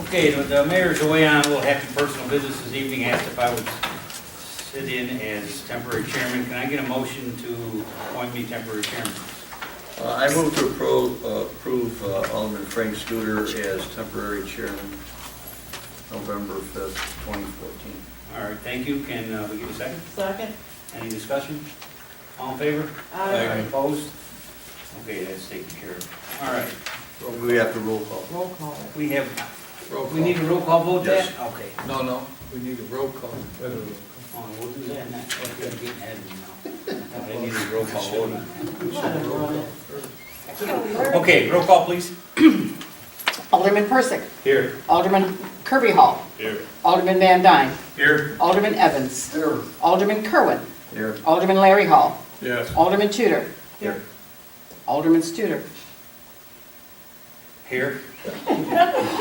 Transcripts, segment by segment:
Okay, the mayor's away on a little happy personal business this evening, asked if I would sit in as temporary chairman. Can I get a motion to appoint me temporary chairman? I move to approve Alderman Frank Scooter as temporary chairman, November 5th, 2014. All right, thank you. Can we get a second? Second. Any discussion? All in favor? Aye. Opposed? Okay, that's taken care of. All right, We have to roll call. Roll call. we have, Roll we need a call. roll call vote Yes. then? Okay. No, we need a roll call. Oh, we'll do that next. I'm getting ahead of me now. I need a roll call vote on that. Okay, roll call, please. Alderman Persick. Here. Alderman Kirby Hall. Here. Alderman Van Dyne. Here. Alderman Evans. Here. Alderman Kerwin. Here. Alderman Larry Hall. Yes. Alderman Tudor. Here. Alderman Studer. Here.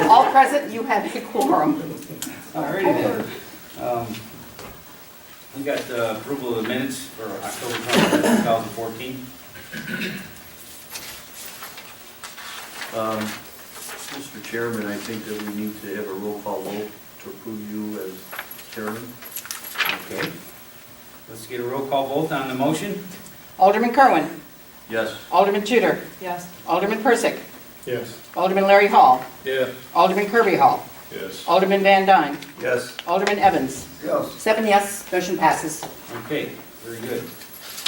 All present, you have a quorum. All righty then. We got approval of the minutes for October 20th, 2014. Mr. Chairman, I think that we need to have a roll call vote to approve you as chairman. Okay. Let's get a roll call vote on the motion. Alderman Kerwin. Yes. Alderman Tudor. Yes. Alderman Persick. Yes. Alderman Larry Hall. Yes. Alderman Kirby Hall. Yes. Alderman Van Dyne. Yes. Alderman Evans. Yes. 7 yes, motion passes. Okay, very good.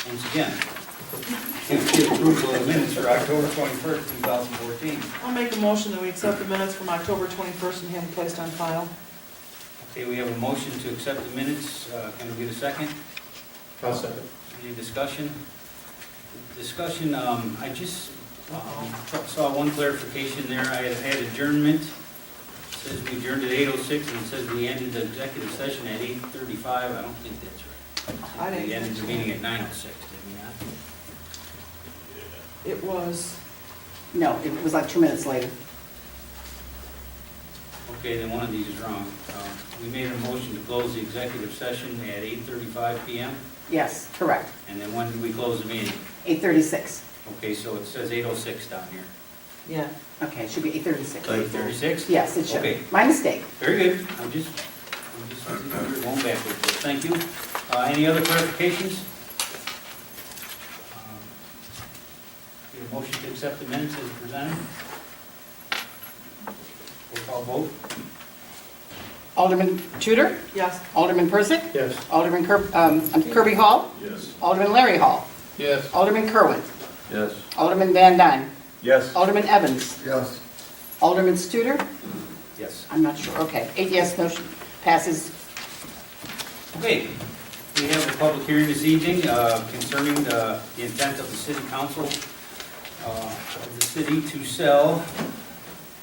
Once again, can we get approval of the minutes for October 21st, 2014? I'll make a motion that we accept the minutes from October 21st and have them placed on file. Okay, we have a motion to accept the minutes. Can we get a second? I'll second. Any discussion? Discussion, I just saw one clarification there. I had adjournment. It says we adjourned at 8:06 and it says we ended the executive session at 8:35. I don't think that's right. I didn't We ended think the so. meeting at 9:06, did we not? It was, No, it was like 2 minutes later. Okay, then one of these is wrong. We made a motion to close the executive session at 8:35 PM, Yes, correct. and then when did we close the meeting? 8:36. Okay, so it says 8:06 down here. yeah. Okay, it should be 8:36. 8:36? Yes, it should. Okay. My mistake. Very good. I'm just going backwards. Thank you. Any other clarifications? Get a motion to accept the minutes as presented? Roll call vote? Alderman Tudor. Yes. Alderman Persick. Yes. Alderman Kirby Hall. Yes. Alderman Larry Hall. Yes. Alderman Kerwin. Yes. Alderman Van Dyne. Yes. Alderman Evans. Yes. Alderman Studer. Yes. I'm not sure. Okay, 8 yes, motion passes. Okay, we have a public hearing this evening concerning the intent of the city council of the city to sell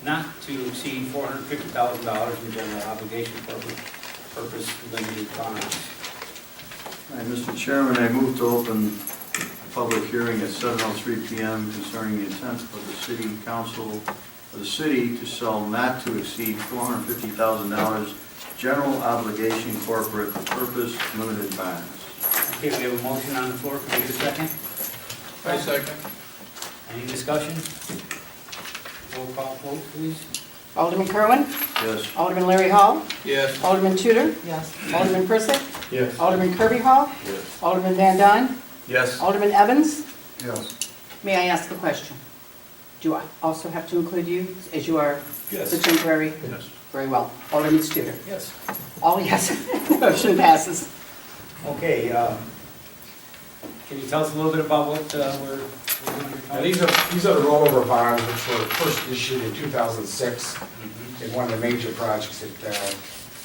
not to exceed $450,000 in general obligation purpose limited bonds. All right, Mr. Chairman, I move to open a public hearing at 7:03 PM concerning the intent of the city council of the city to sell not to exceed $450,000 general obligation corporate purpose limited bonds. Okay, we have a motion on the floor. Can we get a second? I second. Any discussion? Roll call vote, please. Alderman Kerwin. Yes. Alderman Larry Hall. Yes. Alderman Tudor. Yes. Alderman Persick. Yes. Alderman Kirby Hall. Yes. Alderman Van Dyne. Yes. Alderman Evans. Yes. May I ask a question? Do I also have to include you as you are Yes. the temporary? Yes. Very well. Alderman Studer. Yes. All yes, motion passes. Okay, can you tell us a little bit about what we're doing Now, here? these are the rollover bonds which were first issued in 2006 Mhm. in one of the major projects that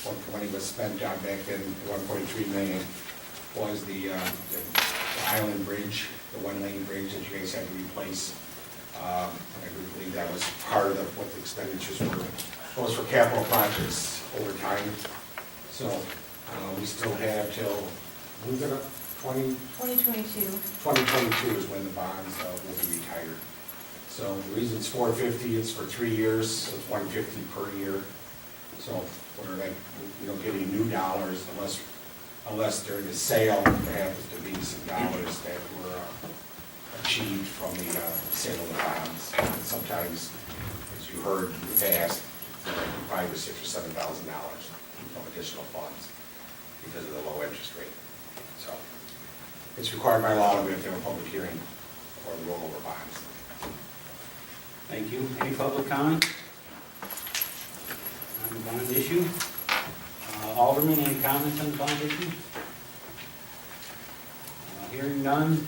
when money was spent back then, 1.3 million, was the Island Bridge, the one-lane bridge that you guys had to replace. I believe that was part of what the expenditures were. It was for capital projects over time. So we still have till, move it up, 2022. 2022 is when the bonds will be retired. So the reason it's 450, it's for 3 years, so it's 150 per year. So we're like, we don't get any new dollars unless during the sale, there happens to be some dollars that were achieved from the sale of the bonds. And sometimes, as you heard in the past, probably $6,000 or $7,000 of additional funds because of the low interest rate. So it's required by law that we have to have a public hearing for the rollover bonds. Thank you. Any public comment on the bond issue? Alderman, any comments on the bond issue? Hearing none,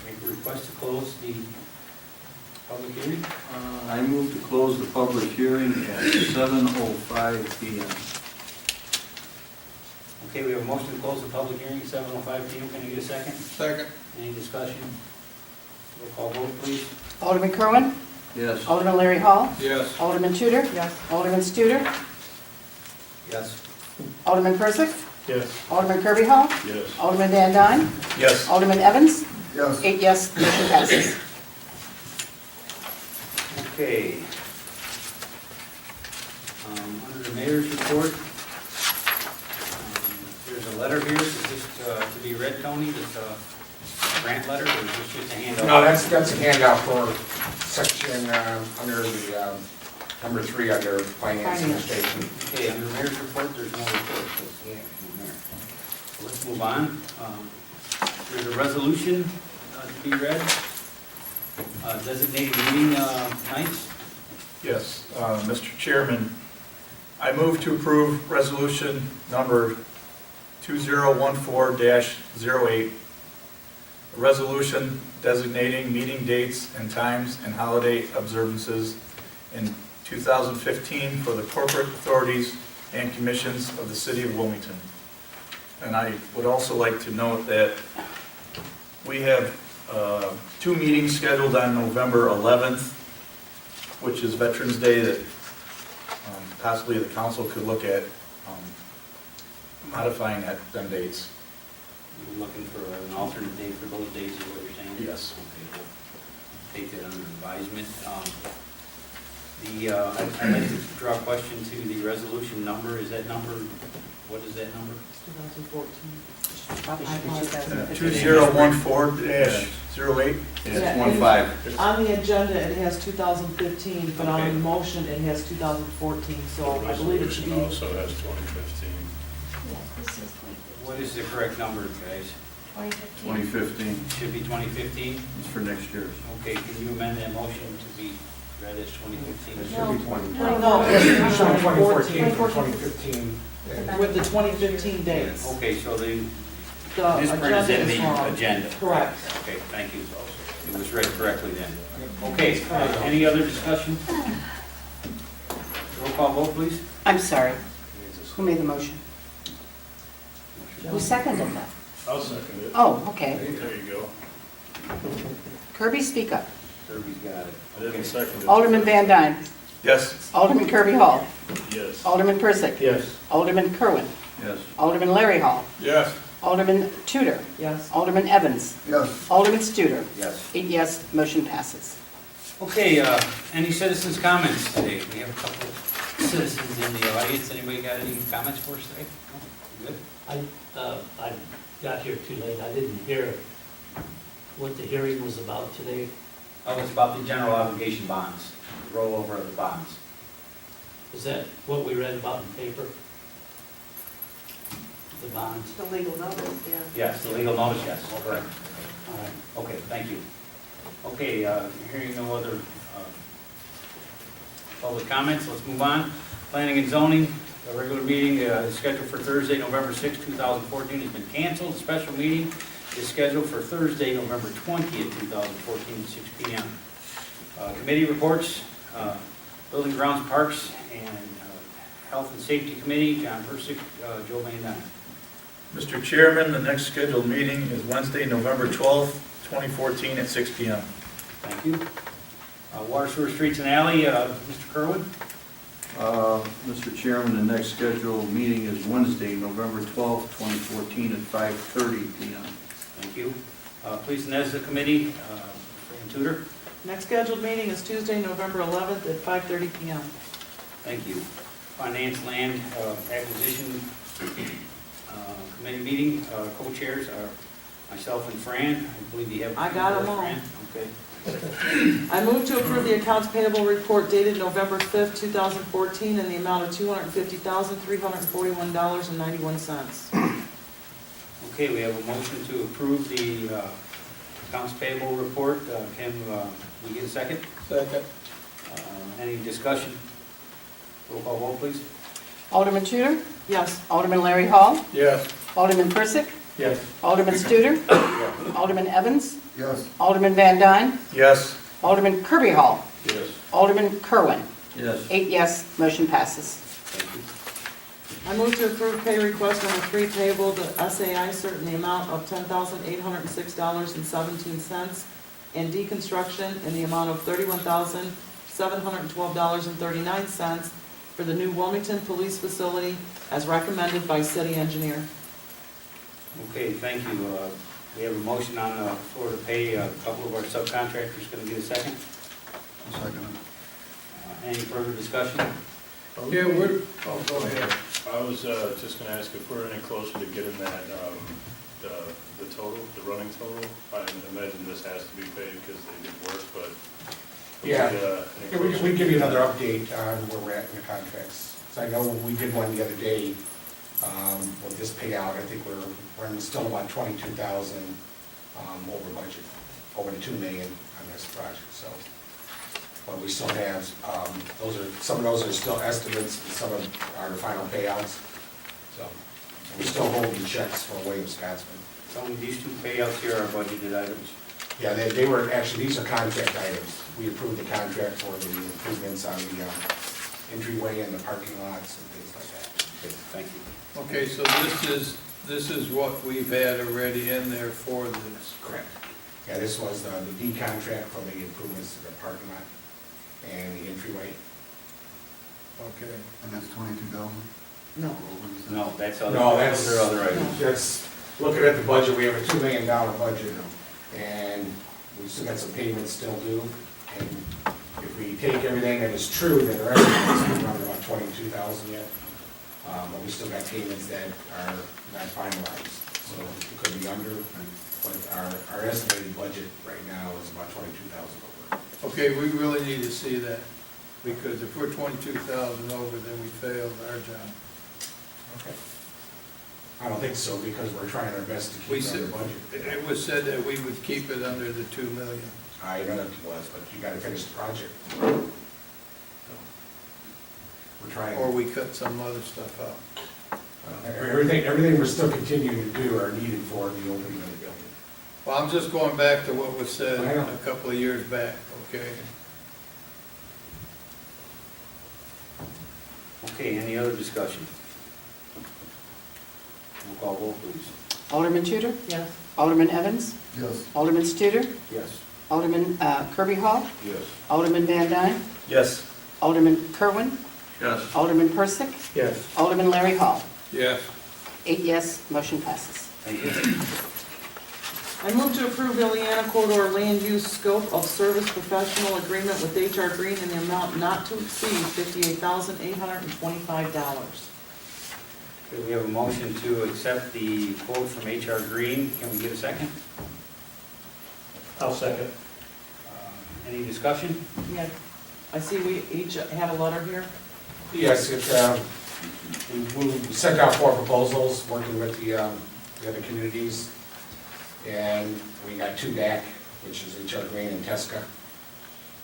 make a request to close the public hearing. I move to close the public hearing at 7:05 PM. Okay, we have a motion to close the public hearing at 7:05 PM. Can I get a second? Second. Any discussion? Roll call vote, please. Alderman Kerwin. Yes. Alderman Larry Hall. Yes. Alderman Tudor. Yes. Alderman Studer. Yes. Alderman Persick. Yes. Alderman Kirby Hall. Yes. Alderman Van Dyne. Yes. Alderman Evans. Yes. 8 yes, motion passes. Okay. Under the mayor's report, there's a letter here, is this to be read, Tony, this grant letter, or is this just a handout? No, that's a handout for section, under the, number 3 under finance administration. Okay, under the mayor's report, there's no report, so, yeah, no mayor. So let's move on. There's a resolution to be read, designated meeting nights. Yes, Mr. Chairman, I move to approve resolution number 2014-08, a resolution designating meeting dates and times and holiday observances in 2015 for the corporate authorities and commissions of the city of Wilmington. And I would also like to note that we have 2 meetings scheduled on November 11th, which is Veterans Day, that possibly the council could look at modifying them dates. You're looking for an alternate date for those dates, is what you're saying? Yes. Okay, we'll take that under advisement. I'd like to draw a question to the resolution number. Is that number, what is that number? It's 2014. Probably should be 2015. 2014-08. It's 1-5. On the agenda, it has 2015, but on Okay. the motion, it has 2014, so I believe it should be, Also has 2015. Yes, this is What is the correct number, guys? 2015. 2015. Should be 2015? It's for next year. Okay, can you amend that motion to be read as 2015? It should be 20. no, it's Showing 2014 2014 for 2015. with the 2015 dates. Okay, so the The misprint is agenda in is the wrong. agenda. Correct. Okay, thank you. It was read correctly then. Okay, any other discussion? Roll call vote, please. I'm sorry. Who made the motion? Who seconded that? I'll second it. Oh, okay. There you go. Kirby, speak up. Kirby's got it. I didn't second it. Alderman Van Dyne. Yes. Alderman Kirby Hall. Yes. Alderman Persick. Yes. Alderman Kerwin. Yes. Alderman Larry Hall. Yes. Alderman Tudor. Yes. Alderman Evans. Yes. Alderman Studer. Yes. 8 yes, motion passes. Okay, any citizens' comments today? We have a couple citizens in the audience. Anybody got any comments for us today? No? Good. I got here too late. I didn't hear what the hearing was about today. Oh, it's about the general obligation bonds, the rollover of the bonds. Is that what we read about in the paper? The bonds? The legal notice, yeah. Yes, the legal notice, yes, correct. All right. Okay, thank you. Okay, hearing no other public comments, let's move on. Planning and zoning, the regular meeting is scheduled for Thursday, November 6, 2014, has been canceled. Special meeting is scheduled for Thursday, November 20th, 2014, at 6 p.m. Committee reports, Building Grounds, Parks, and Health and Safety Committee, John Persick, Joe Van Dyne. Mr. Chairman, the next scheduled meeting is Wednesday, November 12th, 2014 at 6 p.m. Thank you. Water, Sewer, Streets, and Alley, Mr. Kerwin. Mr. Chairman, the next scheduled meeting is Wednesday, November 12th, 2014 at 5:30 p.m. Thank you. Police and ESDA Committee, Fran Tudor. Next scheduled meeting is Tuesday, November 11th at 5:30 p.m. Thank you. Finance, Land, Acquisition Committee meeting, co-chairs are myself and Fran. I believe you have. I got them all. Fran? Okay. I move to approve the accounts payable report dated November 5th, 2014, in the amount of $250,341.91. Okay, we have a motion to approve the accounts payable report. Can we get a second? Second. Any discussion? Roll call vote, please. Alderman Tudor, Yes. Alderman Larry Hall, Yes. Alderman Persick, Yes. Alderman Studer, Alderman Evans, Yes. Alderman Van Dyne, Yes. Alderman Kirby Hall, Yes. Alderman Kerwin. Yes. 8 yes, motion passes. Thank you. I move to approve pay request number 3 payable to SAI Cert in the amount of $10,806.17 and deconstruction in the amount of $31,712.39 for the new Wilmington Police Facility as recommended by city engineer. Okay, thank you. We have a motion on the floor to pay a couple of our subcontractors. Going to get a second? Any further discussion? Yeah, we're, oh, go ahead. I was just gonna ask if we're any closer to getting that, the total, the running total. I imagine this has to be paid because they did work, but. Yeah. Any Yeah, we closer? give you another update on where we're at in the contracts. So I know we did one the other day with this payout. I think we're still about 22,000 over budget, over the 2 million on this project, so. But we still have, some of those are still estimates, and some are the final payouts. So we're still holding checks for William Scotsman. So these two payouts here are budgeted items. Yeah, they were, actually, these are contract items. We approved the contract for the improvements on the entryway and the parking lots and things like that. Okay, thank you. Okay, so this is what we've had already in there for this. Correct. Yeah, this was the D contract for the improvements to the parking lot and the entryway. Okay. And that's 22,000? No. No, that's other, No, those are other items. That's, looking at the budget, we have a $2 million budget, and we still got some payments still due. And if we take everything that is true, then the rest of it is around about 22,000 yet. But we still got payments that are not finalized, so it could be under, but our estimated budget right now is about 22,000 over. Okay, we really need to see that, because if we're 22,000 over, then we failed our job. Okay. I don't think so, because we're trying our best to We keep it under said, budget. it was said that we would keep it under the 2 million. I know it was, but you gotta finish the project. So, we're trying. Or we cut some other stuff out. Everything we're still continuing to do are needed for the opening of the building. Well, I'm just going back to what was said I know. a couple of years back, okay? Okay, any other discussion? Roll call vote, please. Alderman Tudor, Yes. Alderman Evans, Yes. Alderman Studer, Yes. Alderman Kirby Hall, Yes. Alderman Van Dyne, Yes. Alderman Kerwin, Yes. Alderman Persick, Yes. Alderman Larry Hall. Yes. 8 yes, motion passes. Thank you. I move to approve Ileana Corridor Land Use Scope of Service Professional Agreement with HR Green in the amount not to exceed $58,825. Okay, we have a motion to accept the quote from HR Green. Can we get a second? I'll second. Any discussion? Yeah, I see we each have a letter here. Yes, we sent out 4 proposals, working with the other communities, and we got 2 back, which is HR Green and Tesca.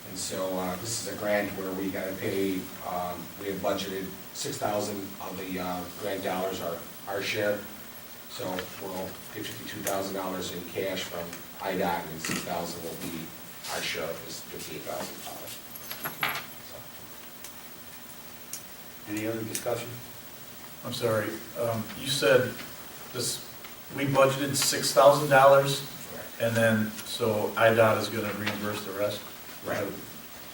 And so this is a grant where we gotta pay, we have budgeted 6,000 of the grant dollars are our share. So we'll get $52,000 in cash from IDOT, and 6,000 will be our share of this $58,000. Any other discussion? I'm sorry, you said this, we budgeted $6,000, and then, so IDOT is gonna reimburse the rest? Right.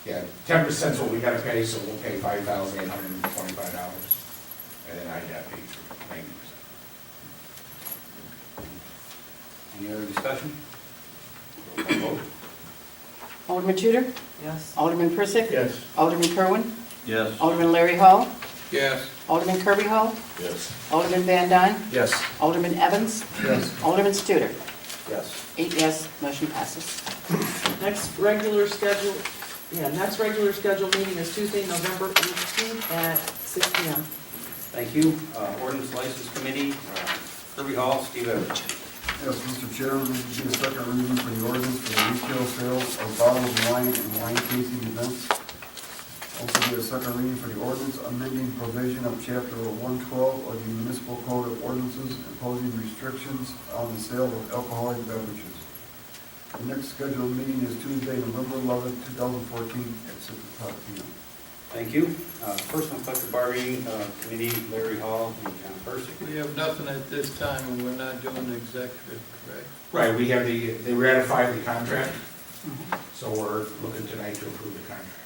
Yeah, 10% is what we gotta pay, so we'll pay $5,825, and then IDOT pays 90%. Any other discussion? Roll call vote. Alderman Tudor, Yes. Alderman Persick, Yes. Alderman Kerwin, Yes. Alderman Larry Hall, Yes. Alderman Kirby Hall, Yes. Alderman Van Dyne, Yes. Alderman Evans, Yes. Alderman Studer. Yes. 8 yes, motion passes. Next regular schedule meeting is Tuesday, November 18th at 6 PM. Thank you. Ordinance License Committee, Kirby Hall, Steve Evans. Yes, Mr. Chairman, this is the second reading for the ordinance for the retail sale of bottled wine and wine tasting events. Also be a second reading for the ordinance amending provision of chapter 112 of the municipal code of ordinances imposing restrictions on the sale of alcoholic beverages. The next scheduled meeting is Tuesday, November 11th, 2014 at 6 o'clock p.m. Thank you. Personal collective bargaining committee, Larry Hall and John Persick. We have nothing at this time, and we're not doing the executive, correct? Right, we have they ratified the contract, so we're looking tonight to approve the contract.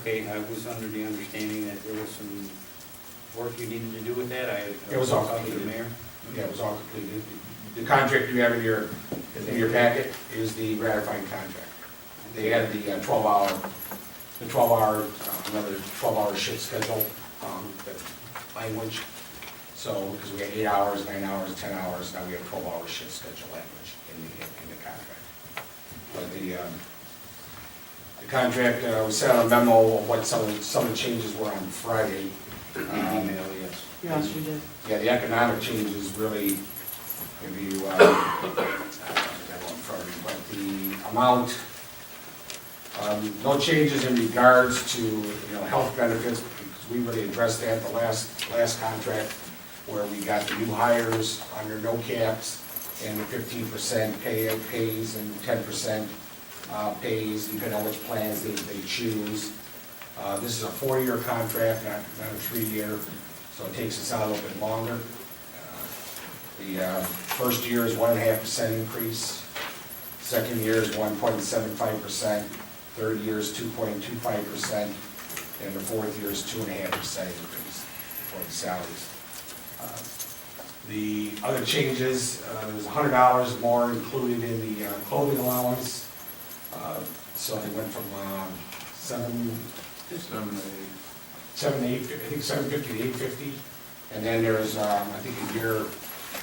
Okay, I was under the understanding that there was some work you needed to do with that. It was all talked to the completed. mayor. Yeah, it was all completed. The contract you have in your packet is the ratified contract. They had the 12-hour, another 12-hour shift schedule, the language. So, because we had 8 hours, 9 hours, 10 hours, now we have 12-hour shift schedule language in the contract. But the contract, we sent out a memo of what some of the changes were on Friday. Email, yes. Yes, you did. Yeah, the economic changes really, if you, that one in front of you, but the amount, no changes in regards to, health benefits, because we really addressed that the last contract, where we got the new hires under no caps, and the 15% pays and 10% pays, depending on which plans they choose. This is a 4-year contract, not a 3-year, so it takes us out a little bit longer. The first year is 1.5% increase, second year is 1.75%, third year is 2.25%, and the fourth year is 2.5% increase for the salaries. The other changes, there's $100 more included in the clothing allowance. So they went from $750 to $850, and then there's I think in year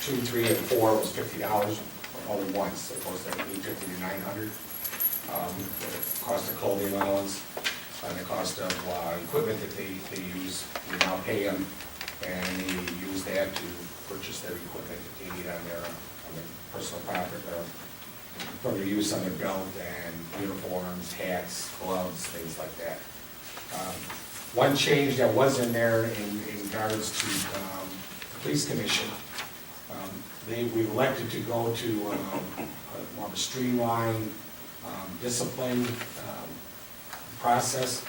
2, 3, and 4 was $50 only once, as opposed to $850 to $900. The cost of clothing allowance, and the cost of equipment that they use, we now pay them, and they use that to purchase their equipment that they need on their personal property, for their use on their belt, and uniforms, hats, gloves, things like that. One change that was in there in regards to the police commission, we've elected to go to more of a streamlined discipline process,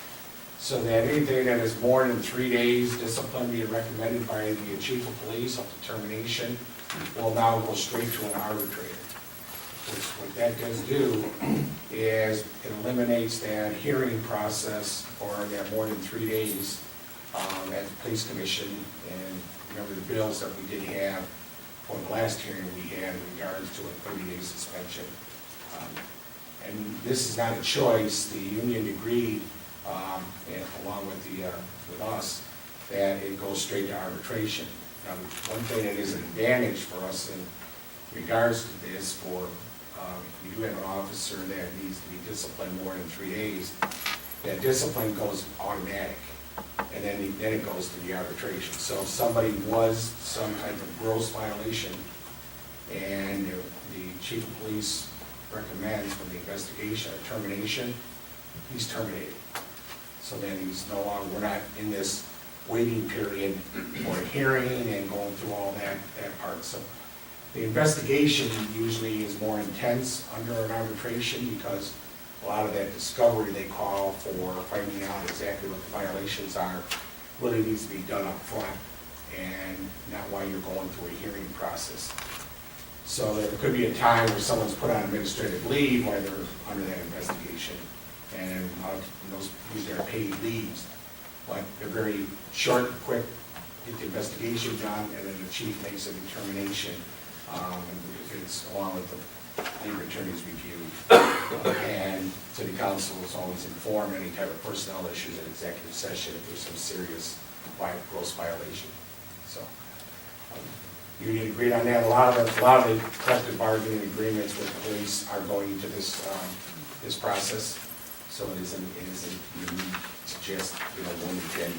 so that anything that is more than 3 days discipline being recommended by the chief of police of determination will now go straight to an arbitrator. What that does do is it eliminates that hearing process for that more than 3 days at the police commission. And remember the bills that we did have for the last hearing we had in regards to a 30-day suspension. And this is not a choice. The union agreed, and along with with us, that it goes straight to arbitration. Now, one thing that is an advantage for us in regards to this, if you have an officer that needs to be disciplined more than 3 days, that discipline goes automatic, and then it goes to the arbitration. So if somebody was some type of gross violation, and the chief of police recommends for the investigation or termination, he's terminated. So then he's no longer, we're not in this waiting period for a hearing and going through all that part. So the investigation usually is more intense under an arbitration, because a lot of that discovery they call for finding out exactly what the violations are really needs to be done up front, and not while you're going through a hearing process. So there could be a time where someone's put on administrative leave while they're under that investigation, and those usually are paid leaves, but they're very short and quick, get the investigation done, and then the chief makes a determination, if it's along with the labor attorney's review. And city council is always informed any type of personnel issues in executive session if there's some serious gross violation. So union agreed on that. A lot of the collective bargaining agreements with the police are going into this this process, so it isn't unique to just, Wilmington.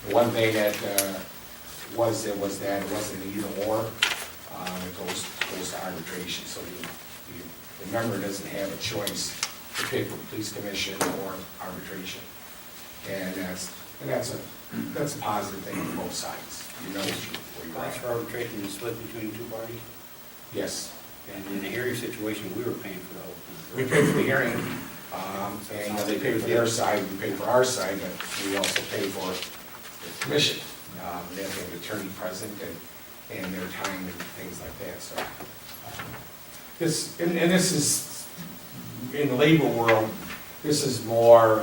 The one thing that was that it wasn't an either or, it goes to arbitration, so the member doesn't have a choice to pick the police commission or arbitration. And that's a positive thing for both sides. You know where you're Cost at. for arbitration is split between two parties, Yes, and in a hearing situation, we were paying for the whole we thing. pay for the hearing, and they pay for their side, we pay for our side, but we also pay for the commission. They have to have an attorney present and their time and things like that, so. This is, in the labor world, this is more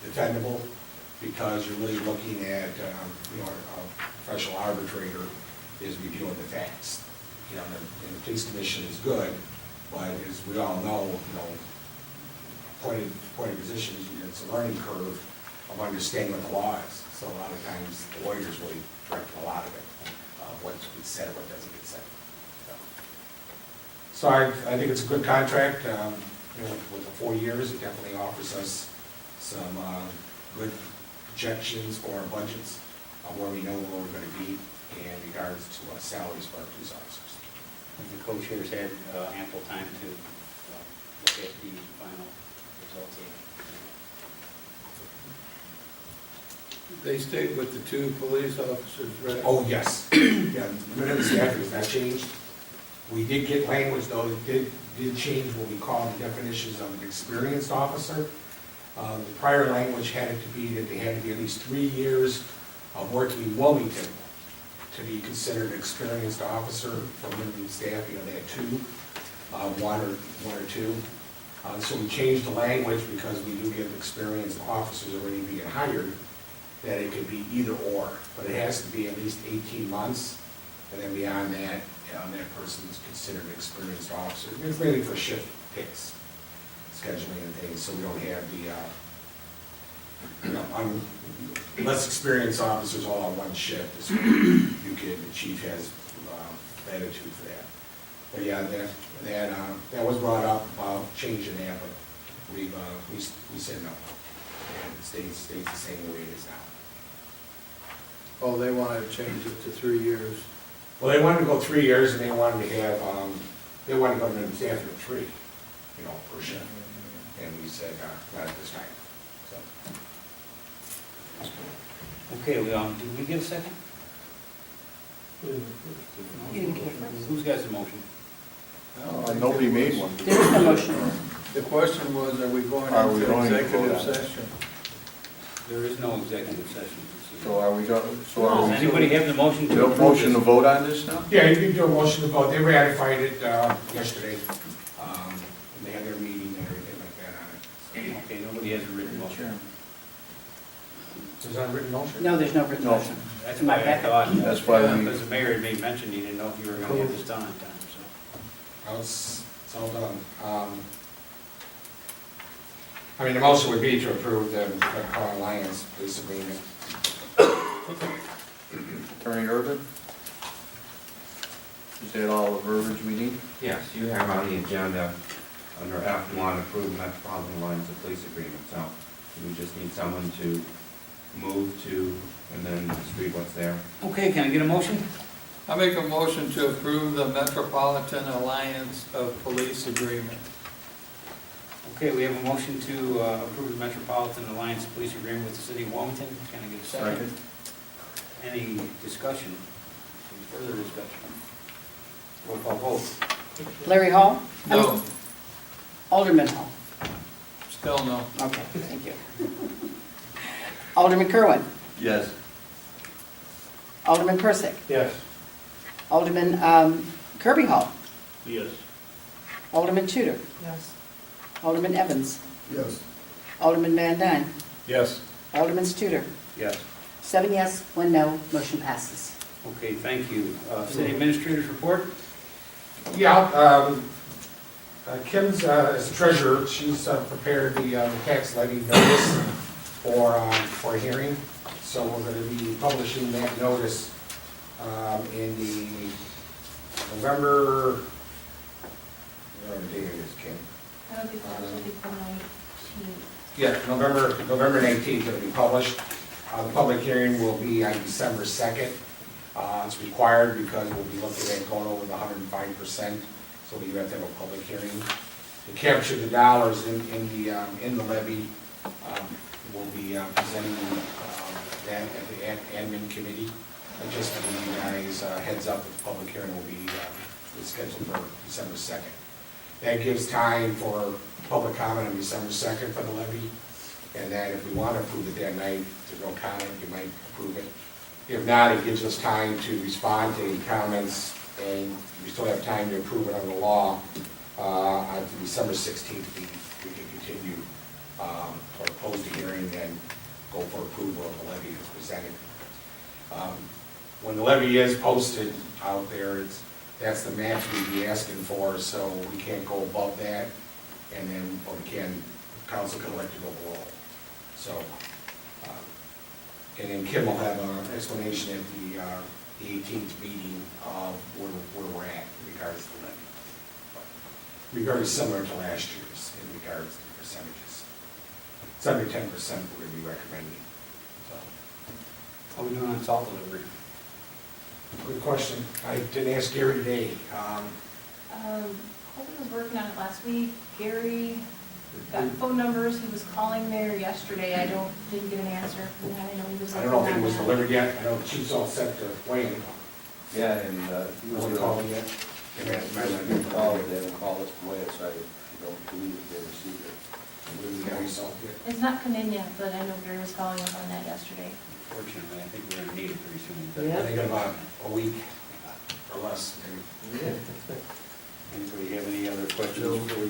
dependable, because you're really looking at, a professional arbitrator is reviewing the facts. And the police commission is good, but as we all know, appointed positions, it's a learning curve of understanding what the law is. So a lot of times, the lawyers really direct a lot of it, what gets said, what doesn't get said. So I think it's a good contract, with the 4 years, it definitely offers us some good projections for our budgets, where we know where we're gonna be in regards to salaries for our police officers. The co-chairs had ample time to look at the final results. They stayed with the 2 police officers, right? Oh, yes. Yeah, the minimum staffing has not changed. We did get language, though, that did change what we call the definitions of an experienced officer. The prior language had it to be that they had to be at least 3 years of working in Wilmington to be considered an experienced officer for minimum staff. They had 2, one or two. So we changed the language because we do get experienced officers already being hired, that it could be either or, but it has to be at least 18 months, and then beyond that, that person is considered an experienced officer. It's mainly for shift picks, scheduling and things, so we don't have the, less experienced officers all on one shift. So the chief has latitude for that. But yeah, that was brought up about changing that, but we said no. And it stays the same way it is now. Oh, they wanted to change it to 3 years. Well, they wanted to go 3 years, and they wanted to have, they wanted to go to minimum staff at 3, per shift. And we said, not at this time, so. Okay, did we get a second? You didn't get first. Who's got the motion? Nobody made one. There is no motion. The question was, are we going Are we into going to executive vote on it? session? There is no executive session. So are we going, Does anybody have the motion to no approve motion to this? vote on this now? Yeah, you can do a motion to vote. They ratified it yesterday. They had their meeting and everything like that on it. Okay, nobody has a written motion. So is that a written motion? No, there's no written No. motion. That's In my why I packet. thought, That's why we- because the mayor had made mention, he didn't know if you were gonna get this done on time, so. Well, it's all done. The motion would be to approve the Carl Alliance police agreement. Attorney Urban? Is that all the verbiage we need? Yes, you have on the agenda, under F1, approve Metropolitan Alliance of Police Agreement. So we just need someone to move to, and then just read what's there. Okay, can I get a motion? I make a motion to approve the Metropolitan Alliance of Police Agreement. Okay, we have a motion to approve the Metropolitan Alliance Police Agreement with the City of Wilmington. Can I get a second? Any discussion? Any further discussion? Roll call vote. Larry Hall? No, Alderman Hall? still no. Okay, thank you. Alderman Kerwin? Yes. Alderman Persick? Yes. Alderman Kirby Hall? Yes. Alderman Tudor? Yes. Alderman Evans? Yes. Alderman Van Dyne? Yes. Alderman Studer? Yes. 7 yes, 1 no, motion passes. Okay, thank you. City Administrator's report? Yeah, Kim's, as treasurer, she's prepared the tax levy notice for a hearing. So we're going to be publishing that notice in the November, whatever date it is, Kim? I don't think that should be the 19th. Yeah, November 19th it'll be published. The public hearing will be on December 2nd. It's required because we'll be looking at going over the 105%, so we have to have a public hearing. To capture the dollars in the levy, we'll be presenting that at the admin committee. And just to give you guys a heads up, the public hearing will be scheduled for December 2nd. That gives time for public comment on December 2nd for the levy. And then if we want to approve it that night, there's no comment, you might approve it. If not, it gives us time to respond to any comments, and we still have time to approve it under law. On December 16th, we can continue or close the hearing and go for approval of the levy as presented. When the levy is posted out there, that's the match we'd be asking for, so we can't go above that, and then, or we can, council can elect to go below. So, and then Kim will have an explanation at the 18th meeting of where we're at in regards to the levy. Be very similar to last year's in regards to percentages. It's under 10% we're going to be recommending. So, How are we doing on salt delivery? good question. I didn't ask Gary today. Colby was working on it last week. Gary got phone numbers. He was calling there yesterday. Didn't get an answer from that. I know he was. I don't know if it was delivered yet. I know the chief's all set to weigh in. Yeah, and he Was it called yet? they haven't called us to weigh it, so I don't believe they received it. Gary saw it. It's not come in yet, but I know Gary was calling up on that yesterday. Fortunately, I think we're gonna need it pretty soon. Yeah. I think about a week or less, maybe. Anybody have any other questions for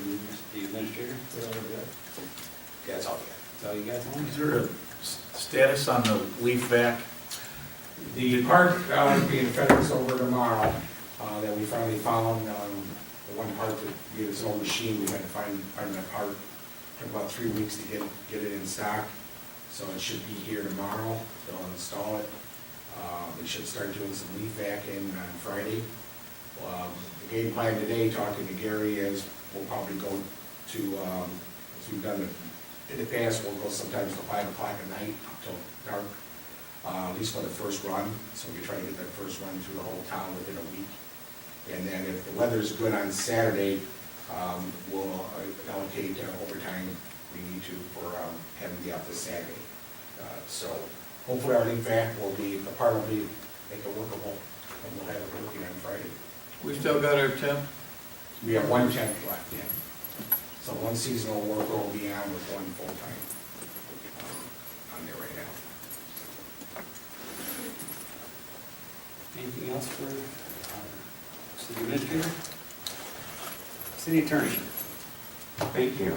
the administrator? Yeah, that's all That's all you got, Tony? Is there a status on the leaf vac? The part being FedEx over tomorrow, that we finally found, the one part that gave its own machine, we had to find that part. Took about 3 weeks to get it in stock, so it should be here tomorrow. They'll install it. They should start doing some leaf vacuuming on Friday. The game plan today, talking to Gary, is we'll probably go to, as we've done in the past, we'll go sometimes till 5 o'clock at night, up till dark, at least for the first run. So we try to get that first run through the whole town within a week. And then if the weather's good on Saturday, we'll allocate overtime we need to for having the out this Saturday. So hopefully our leaf vac will be, the part will be, make it workable, and we'll have it working on Friday. We still got our temp? We have 1 temp left, yeah. So 1 seasonal worker will be on with 1 full-time on there right now. Anything else for city administrator? City attorney? Thank you.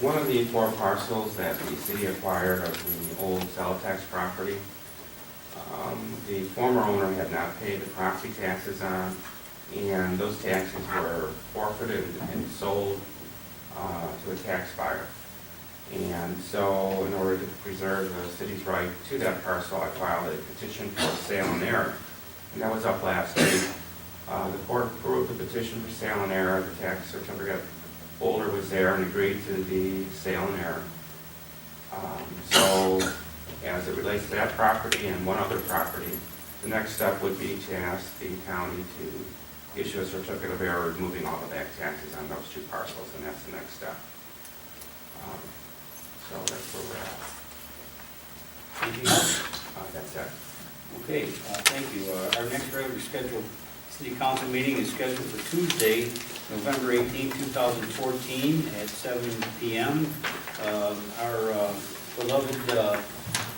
One of the 4 parcels that the city acquired of the old Celotex property, the former owner had not paid the property taxes on, and those taxes were forfeited and sold to a tax buyer. And so, in order to preserve the city's right to that parcel, I filed a petition for sale and error, and that was up last week. The court approved the petition for sale and error. The tax certificate holder was there and agreed to the sale and error. So, as it relates to that property and one other property, the next step would be to ask the county to issue a certificate of error, removing all the back taxes on those 2 parcels, and that's the next step. So that's where we're at. Anything else? That's it. Okay, thank you. Our next regularly scheduled city council meeting is scheduled for Tuesday, November 18, 2014, at 7 p.m. Our beloved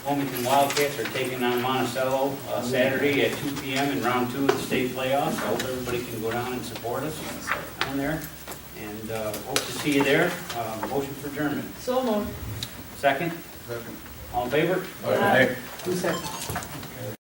Wilmington Wildcats are taking on Monticello Saturday at 2 p.m. in round 2 of the state playoffs. I hope everybody can go down and support us down there, and hope to see you there. Motion for adjournment. So moved. Second? All in favor? Aye. Who seconded?